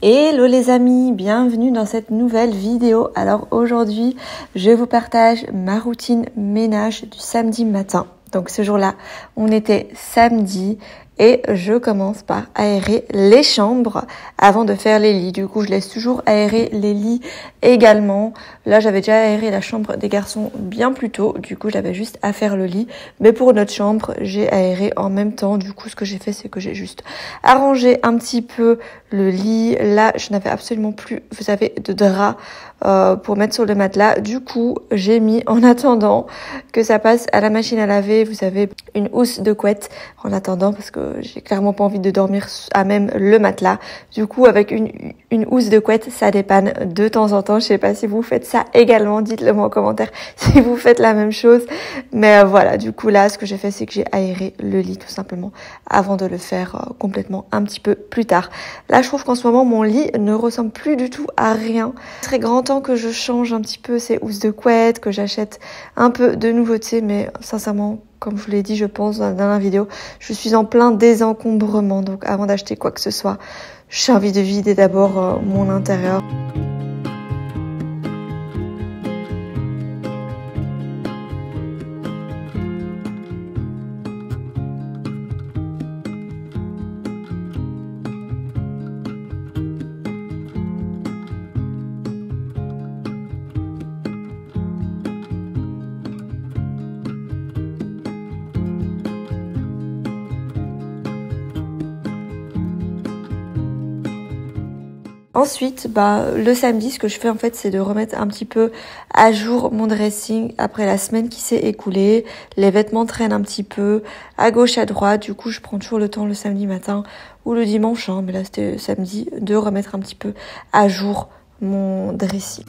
Hello les amis, bienvenue dans cette nouvelle vidéo. Alors aujourd'hui, je vous partage ma routine ménage du samedi matin. Donc ce jour-là, on était samedi et je commence par aérer les chambres avant de faire les lits. Du coup, je laisse toujours aérer les lits également. Là, j'avais déjà aéré la chambre des garçons bien plus tôt. Du coup, j'avais juste à faire le lit. Mais pour notre chambre, j'ai aéré en même temps. Du coup, ce que j'ai fait, c'est que j'ai juste arrangé un petit peu le lit. Là, je n'avais absolument plus, vous savez, de drap pour mettre sur le matelas. Du coup, j'ai mis, en attendant que ça passe à la machine à laver, vous savez, une housse de couette en attendant, parce que j'ai clairement pas envie de dormir à même le matelas. Du coup, avec une housse de couette, ça dépanne de temps en temps. Je sais pas si vous faites ça également, dites-le moi en commentaire si vous faites la même chose. Mais voilà, du coup là, ce que j'ai fait, c'est que j'ai aéré le lit tout simplement avant de le faire complètement un petit peu plus tard. Là, je trouve qu'en ce moment, mon lit ne ressemble plus du tout à rien. Il serait grand temps que je change un petit peu ces housses de couette, que j'achète un peu de nouveautés, mais sincèrement, comme je vous l'ai dit, je pense dans la dernière vidéo, je suis en plein désencombrement. Donc avant d'acheter quoi que ce soit, j'ai envie de vider d'abord mon intérieur. Ensuite, le samedi, ce que je fais en fait, c'est de remettre un petit peu à jour mon dressing après la semaine qui s'est écoulée. Les vêtements traînent un petit peu à gauche, à droite. Du coup, je prends toujours le temps le samedi matin ou le dimanche, mais là c'était samedi, de remettre un petit peu à jour mon dressing.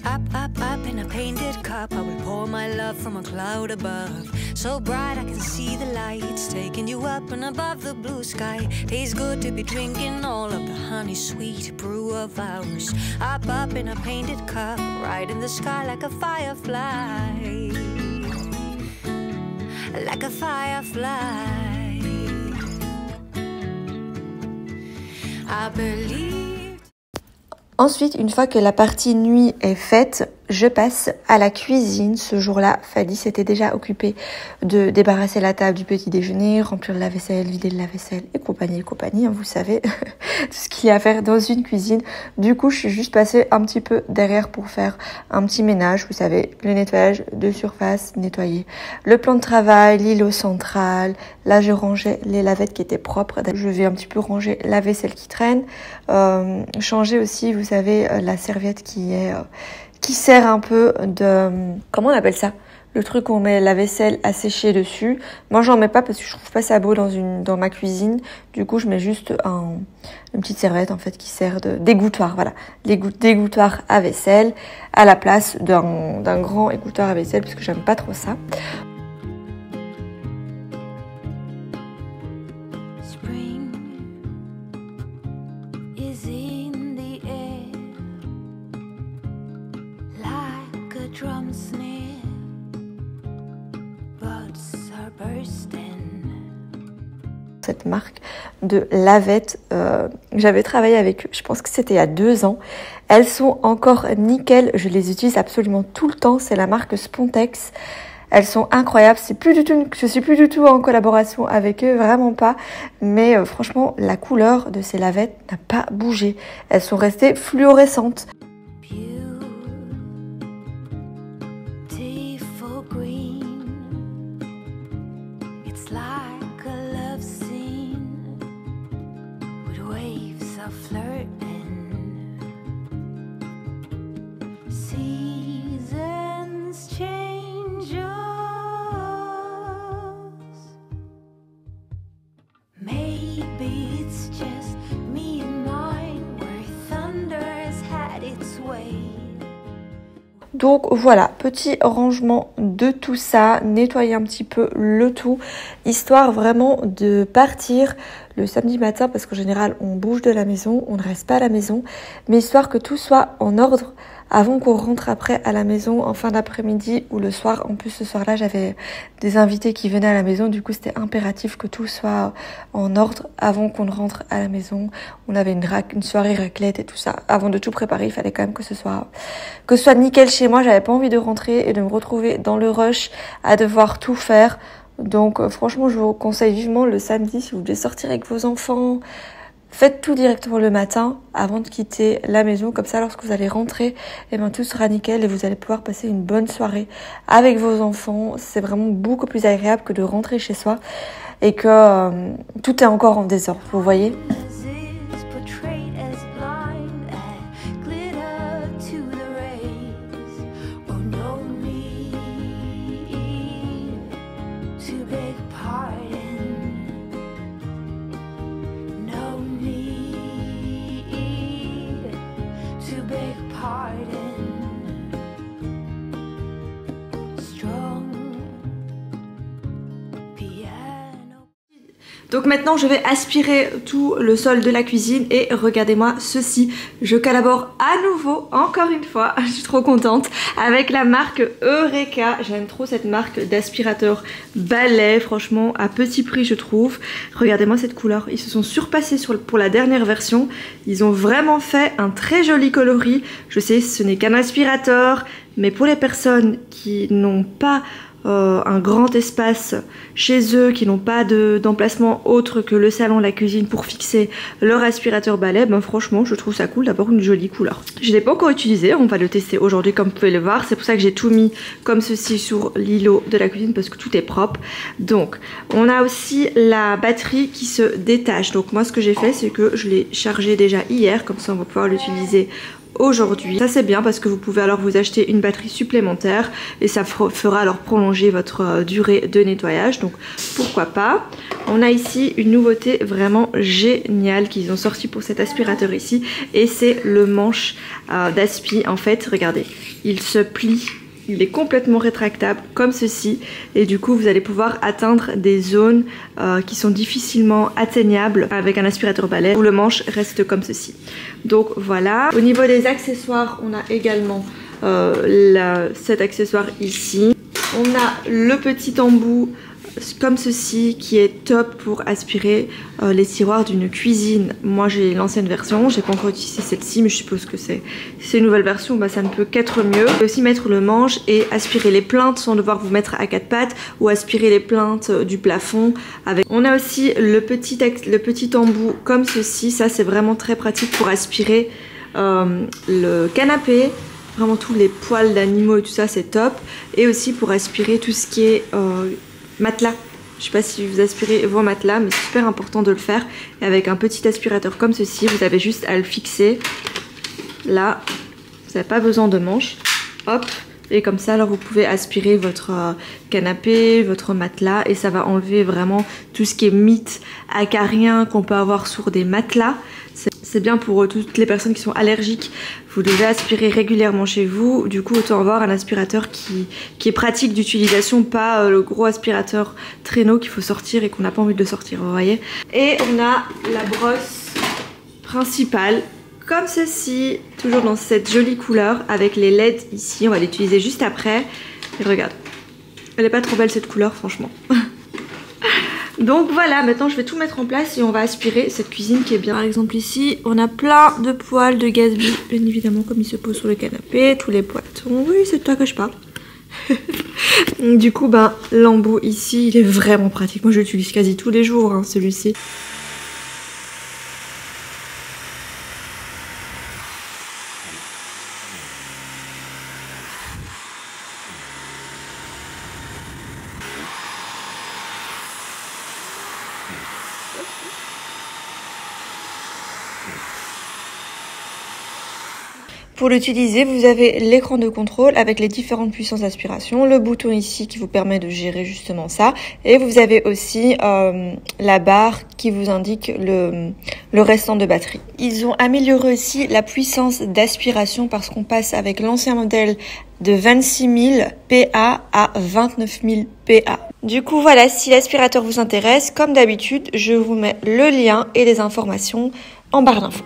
Up in a painted cup, I will pour my love from a cloud above. So bright I can see the lights, taking you up and above the blue sky. Tastes good to be drinking all of the honey sweet brew of ours. Up in a painted cup, right in the sky like a firefly. Like a firefly. I believe. Ensuite, une fois que la partie nuit est faite, je passe à la cuisine. Ce jour-là, Fadi s'était déjà occupée de débarrasser la table du petit déjeuner, remplir le lave-vaisselle, vider le lave-vaisselle et compagnie, vous savez, tout ce qu'il y a à faire dans une cuisine. Du coup, je suis juste passée un petit peu derrière pour faire un petit ménage, vous savez, le nettoyage de surface, nettoyer le plan de travail, l'îlot central. Là, je rangeais les lavettes qui étaient propres. Je vais un petit peu ranger la vaisselle qui traîne, changer aussi, vous savez, la serviette qui sert un peu de... Comment on appelle ça? Le truc où on met la vaisselle à sécher dessus. Moi, j'en mets pas parce que je trouve pas ça beau dans ma cuisine. Du coup, je mets juste une petite serviette en fait qui sert de d'égouttoir. Voilà, d'égouttoir à vaisselle à la place d'un grand égouttoir à vaisselle parce que j'aime pas trop ça. Drum snare, buds are bursting. Cette marque de lavettes, j'avais travaillé avec eux, je pense que c'était il y a 2 ans. Elles sont encore nickel, je les utilise absolument tout le temps, c'est la marque Spontex. Elles sont incroyables, je suis plus du tout en collaboration avec eux, vraiment pas. Mais franchement, la couleur de ces lavettes n'a pas bougé. Elles sont restées fluorescentes. Donc voilà, petit rangement de tout ça, nettoyer un petit peu le tout, histoire vraiment de partir le samedi matin, parce qu'en général on bouge de la maison, on ne reste pas à la maison, mais histoire que tout soit en ordre avant qu'on rentre après à la maison en fin d'après-midi ou le soir. En plus ce soir-là j'avais des invités qui venaient à la maison, du coup c'était impératif que tout soit en ordre avant qu'on ne rentre à la maison. On avait une soirée raclette et tout ça. Avant de tout préparer, il fallait quand même que ce soit nickel chez moi. J'avais pas envie de rentrer et de me retrouver dans le rush à devoir tout faire. Donc franchement je vous conseille vivement le samedi, si vous devez sortir avec vos enfants, faites tout directement le matin avant de quitter la maison. Comme ça lorsque vous allez rentrer, eh bien, tout sera nickel et vous allez pouvoir passer une bonne soirée avec vos enfants. C'est vraiment beaucoup plus agréable que de rentrer chez soi et que tout est encore en désordre, vous voyez. Donc maintenant je vais aspirer tout le sol de la cuisine et regardez-moi ceci, je collabore à nouveau, encore une fois, je suis trop contente, avec la marque Eureka. J'aime trop cette marque d'aspirateur balai, franchement à petit prix je trouve. Regardez-moi cette couleur, ils se sont surpassés pour la dernière version, ils ont vraiment fait un très joli coloris. Je sais ce n'est qu'un aspirateur, mais pour les personnes qui n'ont pas un grand espace chez eux, qui n'ont pas d'emplacement autre que le salon, la cuisine pour fixer leur aspirateur balai, ben franchement je trouve ça cool, d'abord une jolie couleur. Je ne l'ai pas encore utilisé, on va le tester aujourd'hui comme vous pouvez le voir, c'est pour ça que j'ai tout mis comme ceci sur l'îlot de la cuisine parce que tout est propre. Donc on a aussi la batterie qui se détache, donc moi ce que j'ai fait c'est que je l'ai chargé déjà hier, comme ça on va pouvoir l'utiliser aujourd'hui. Ça c'est bien parce que vous pouvez alors vous acheter une batterie supplémentaire et ça fera alors prolonger votre durée de nettoyage, donc pourquoi pas. On a ici une nouveauté vraiment géniale qu'ils ont sorti pour cet aspirateur ici et c'est le manche d'aspi. En fait regardez, il se plie, il est complètement rétractable comme ceci et du coup vous allez pouvoir atteindre des zones qui sont difficilement atteignables avec un aspirateur balai où le manche reste comme ceci. Donc voilà. Au niveau des accessoires, on a également cet accessoire ici. On a le petit embout comme ceci qui est top pour aspirer les tiroirs d'une cuisine. Moi j'ai l'ancienne version, j'ai pas encore utilisé celle-ci mais je suppose que c'est une nouvelle version, bah, ça ne peut qu'être mieux. Vous pouvez aussi mettre le manche et aspirer les plaintes sans devoir vous mettre à quatre pattes ou aspirer les plaintes du plafond avec. On a aussi le petit embout comme ceci, ça c'est vraiment très pratique pour aspirer le canapé. Vraiment tous les poils d'animaux et tout ça c'est top. Et aussi pour aspirer tout ce qui est matelas. Je sais pas si vous aspirez vos matelas mais c'est super important de le faire. Et avec un petit aspirateur comme ceci, vous avez juste à le fixer. Là, vous n'avez pas besoin de manche. Hop. Et comme ça alors vous pouvez aspirer votre canapé, votre matelas et ça va enlever vraiment tout ce qui est mites, acariens qu'on peut avoir sur des matelas. C'est bien pour toutes les personnes qui sont allergiques. Vous devez aspirer régulièrement chez vous. Du coup, autant avoir un aspirateur qui est pratique d'utilisation, pas le gros aspirateur traîneau qu'il faut sortir et qu'on n'a pas envie de sortir, vous voyez. Et on a la brosse principale, comme ceci, toujours dans cette jolie couleur, avec les LED ici. On va l'utiliser juste après. Et regarde, elle est pas trop belle cette couleur, franchement. Donc voilà, maintenant je vais tout mettre en place et on va aspirer cette cuisine qui est bien. Par exemple ici, on a plein de poils de Gatsby, bien évidemment comme il se pose sur le canapé, tous les poils. Oui, c'est de toi que je parle. Du coup, ben, l'embout ici, il est vraiment pratique. Moi je l'utilise quasi tous les jours, hein, celui-ci. Pour l'utiliser, vous avez l'écran de contrôle avec les différentes puissances d'aspiration, le bouton ici qui vous permet de gérer justement ça, et vous avez aussi la barre qui vous indique le restant de batterie. Ils ont amélioré aussi la puissance d'aspiration parce qu'on passe avec l'ancien modèle de 26 000 PA à 29 000 PA. Du coup voilà, si l'aspirateur vous intéresse, comme d'habitude, je vous mets le lien et les informations en barre d'infos.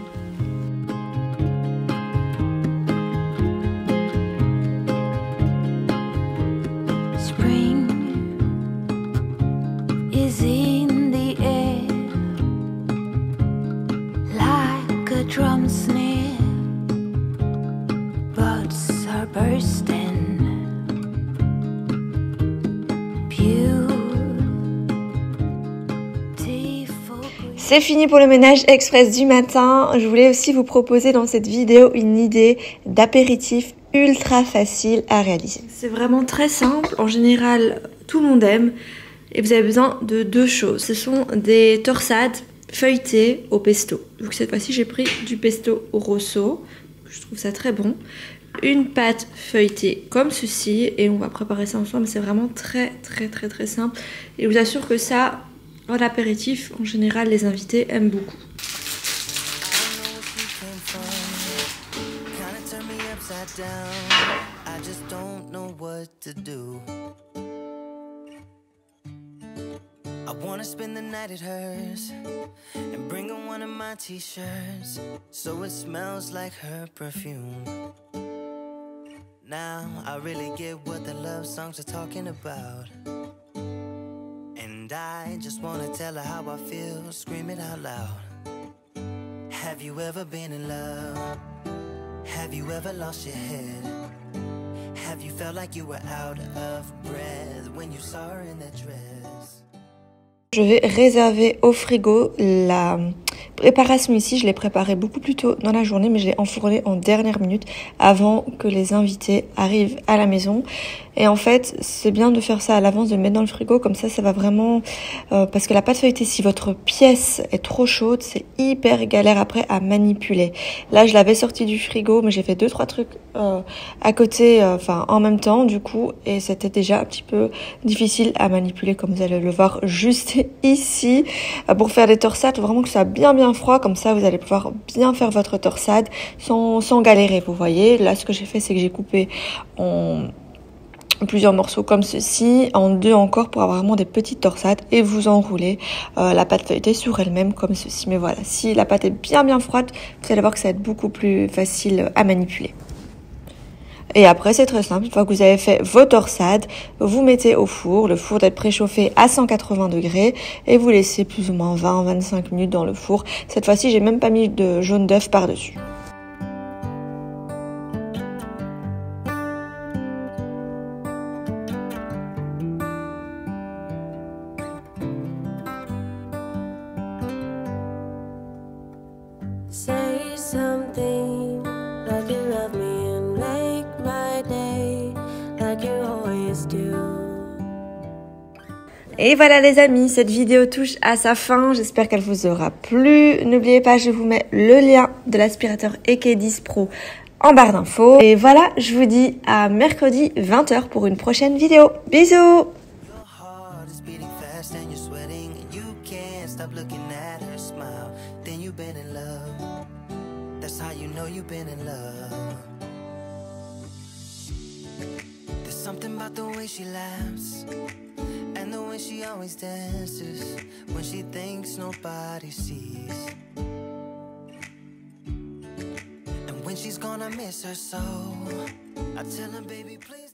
bursting. C'est fini pour le ménage express du matin. Je voulais aussi vous proposer dans cette vidéo une idée d'apéritif ultra facile à réaliser. C'est vraiment très simple. En général, tout le monde aime. Et vous avez besoin de deux choses. Ce sont des torsades feuilletées au pesto. Donc cette fois-ci, j'ai pris du pesto rosso. Je trouve ça très bon. Une pâte feuilletée comme ceci. Et on va préparer ça ensemble. C'est vraiment très simple. Et je vous assure que ça, en apéritif, en général, les invités aiment beaucoup. I wanna spend the night at hers and bring her one of my t-shirts so it smells like her perfume. Now I really get what the love songs are talking about, and I just wanna tell her how I feel, scream it out loud. Have you ever been in love? Have you ever lost your head? Have you felt like you were out of breath when you saw her in that dress? Je vais réserver au frigo la préparation ici. Je l'ai préparée beaucoup plus tôt dans la journée, mais je l'ai enfournée en dernière minute avant que les invités arrivent à la maison. Et en fait, c'est bien de faire ça à l'avance, de le mettre dans le frigo. Comme ça va vraiment... parce que la pâte feuilletée, si votre pièce est trop chaude, c'est hyper galère après à manipuler. Là, je l'avais sortie du frigo, mais j'ai fait 2-3 trucs à côté, en même temps, du coup. Et c'était déjà un petit peu difficile à manipuler, comme vous allez le voir juste ici. Pour faire des torsades, faut vraiment que ça soit bien froid. Comme ça, vous allez pouvoir bien faire votre torsade sans galérer, vous voyez. Là, ce que j'ai fait, c'est que j'ai coupé en plusieurs morceaux comme ceci, en 2 encore pour avoir vraiment des petites torsades, et vous enroulez la pâte feuilletée sur elle-même comme ceci. Mais voilà, si la pâte est bien froide, vous allez voir que ça va être beaucoup plus facile à manipuler. Et après, c'est très simple. Une fois que vous avez fait vos torsades, vous mettez au four. Le four doit être préchauffé à 180 degrés et vous laissez plus ou moins 20-25 minutes dans le four. Cette fois-ci, j'ai même pas mis de jaune d'œuf par-dessus. Say something like you love me and make my day like you always do. Et voilà les amis, cette vidéo touche à sa fin. J'espère qu'elle vous aura plu. N'oubliez pas, je vous mets le lien de l'aspirateur EK10 Pro en barre d'infos. Et voilà, je vous dis à mercredi 20h pour une prochaine vidéo. Bisous! How you know you've been in love. There's something about the way she laughs and the way she always dances when she thinks nobody sees. And when she's gone I miss her so I tell her baby please